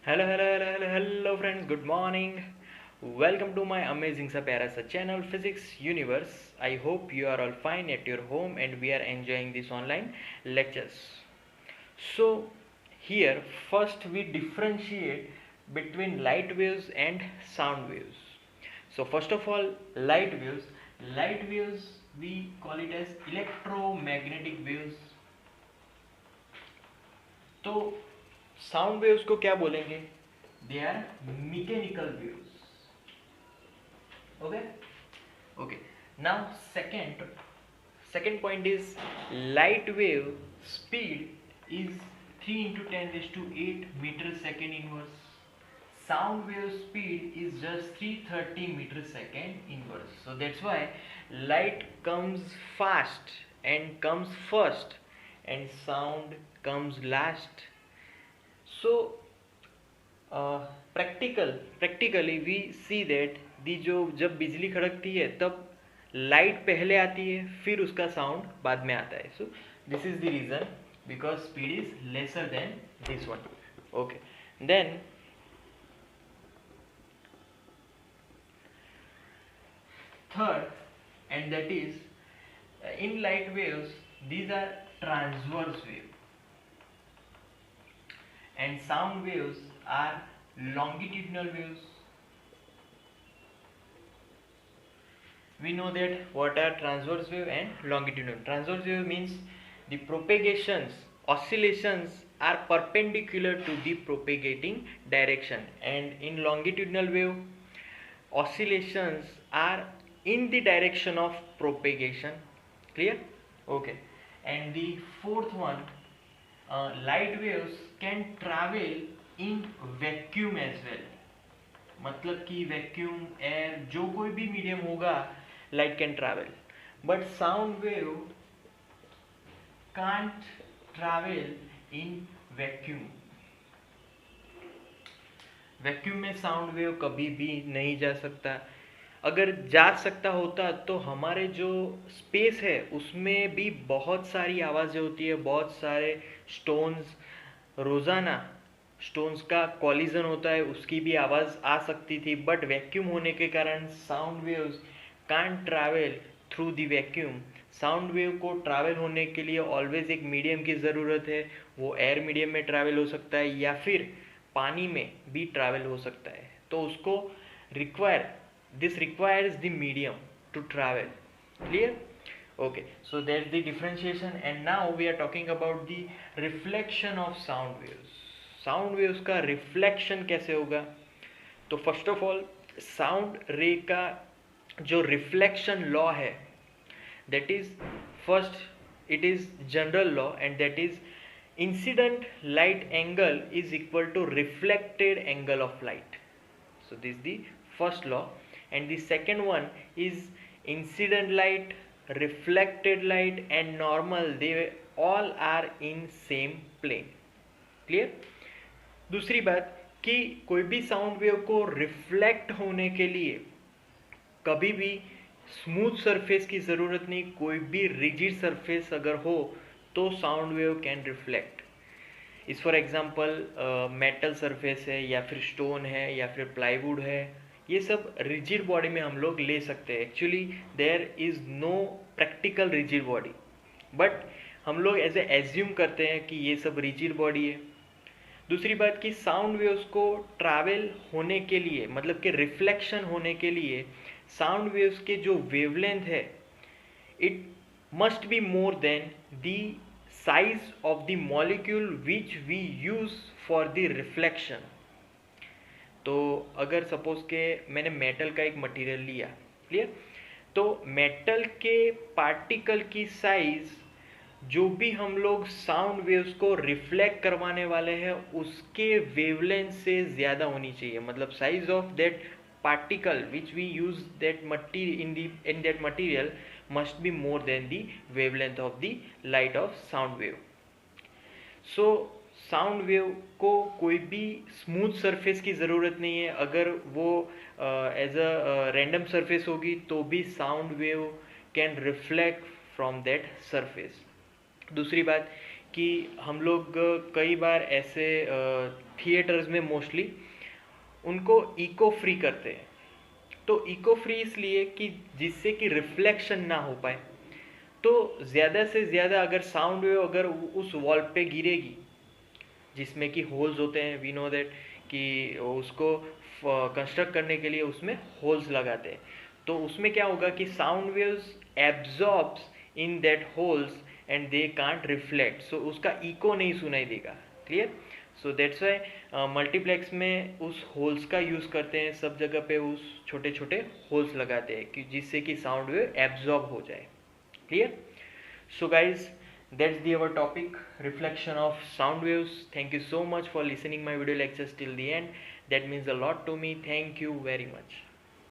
Hello friends, good morning. Welcome to my amazing sa pyara sa channel Physics Universe. I hope you are all fine at your home and we are enjoying these online lectures. So here first we differentiate between light waves and sound waves. So first of all, light waves we call it as electromagnetic waves. तो sound waves को क्या बोलेंगे? They are mechanical waves. Okay okay. Now second point is light wave speed is 3 into 10 raised to 8 meter second inverse. Sound wave speed is just 330 meter second inverse. So that's why light comes fast and comes first and sound comes last. So practically we see that दी जो जब बिजली खड़कती है तब light पहले आती है, फिर उसका साउंड बाद में आता है. So this is the reason because speed is lesser than this one. Okay, then third, and that is in light waves these are transverse wave and sound waves are longitudinal waves. We know that what are transverse wave and longitudinal. Transverse wave means the propagations, oscillations are perpendicular to the propagating direction, and in longitudinal wave oscillations are in the direction of propagation. Clear? Okay. And the fourth one, light waves can travel in vacuum as well. मतलब कि vacuum, air, जो कोई भी medium होगा light can travel, but sound wave can't travel in vacuum. Vacuum में sound wave कभी भी नहीं जा सकता. अगर जा सकता होता तो हमारे जो स्पेस है उसमें भी बहुत सारी आवाज़ें होती है, बहुत सारे स्टोन्स, रोज़ाना स्टोन्स का कॉलिजन होता है, उसकी भी आवाज़ आ सकती थी. बट वैक्यूम होने के कारण sound waves can't travel through the vacuum. Sound wave को ट्रैवल होने के लिए ऑलवेज एक मीडियम की ज़रूरत है. वो एयर मीडियम में ट्रैवल हो सकता है या फिर पानी में भी ट्रैवल हो सकता है. तो उसको this requires the medium to travel. Clear? Okay, so there's the differentiation, and now we are talking about the reflection of sound waves. Sound waves का reflection कैसे होगा? तो first of all, sound ray का जो reflection law है, that is first it is general law, and that is incident light angle is equal to reflected angle of light. So this is the first law, and the second one is incident light, reflected light and normal, they all are in same plane. Clear? दूसरी बात कि कोई भी sound wave को reflect होने के लिए कभी भी स्मूथ सरफेस की ज़रूरत नहीं. कोई भी रिजिड सरफेस अगर हो तो साउंड वेव कैन रिफ्लेक्ट. इस फॉर एग्जांपल मेटल सरफेस है या फिर स्टोन है या फिर प्लाईवुड है, ये सब रिजिड बॉडी में हम लोग ले सकते हैं. Actually there is no practical rigid body, but हम लोग एज एज्यूम करते हैं कि ये सब रिजिड बॉडी है. दूसरी बात कि साउंड वेव्स को ट्रैवल होने के लिए, मतलब कि रिफ्लेक्शन होने के लिए साउंड वेव्स के जो वेवलेंथ है, it must be more than the size of the molecule which we use for the reflection. तो अगर सपोज के मैंने मेटल का एक मटेरियल लिया, क्लियर, तो मेटल के पार्टिकल की साइज जो भी हम लोग साउंड वेव्स को रिफ्लेक्ट करवाने वाले हैं उसके वेवलेंथ से ज़्यादा होनी चाहिए. मतलब size of that particle which we use that in that material must be more than the wavelength of the light of sound wave. So sound wave को कोई भी स्मूथ सरफेस की ज़रूरत नहीं है. अगर वो एज अ रैंडम सरफेस होगी तो भी sound wave can reflect from that surface. दूसरी बात कि हम लोग कई बार ऐसे थिएटर्स में मोस्टली उनको इको फ्री करते हैं। तो इको फ्री इसलिए कि जिससे कि रिफ्लेक्शन ना हो पाए। तो ज़्यादा से ज़्यादा अगर साउंड वेव अगर उस वॉल पे गिरेगी जिसमें कि होल्स होते हैं, वी नो दैट कि उसको कंस्ट्रक्ट करने के लिए उसमें होल्स लगाते हैं। तो उसमें क्या होगा कि sound waves absorbs in that holes and they can't reflect, so उसका इको नहीं सुनाई देगा। Clear? So that's why multiplex में उस होल्स का यूज़ करते हैं, सब जगह पे उस छोटे छोटे होल्स लगाते हैं कि जिससे कि साउंड वेव एब्जॉर्ब हो जाए। Clear? So guys, that's the our topic, reflection of sound waves. Thank you so much for listening my video lectures till the end. That means a lot to me. Thank you very much.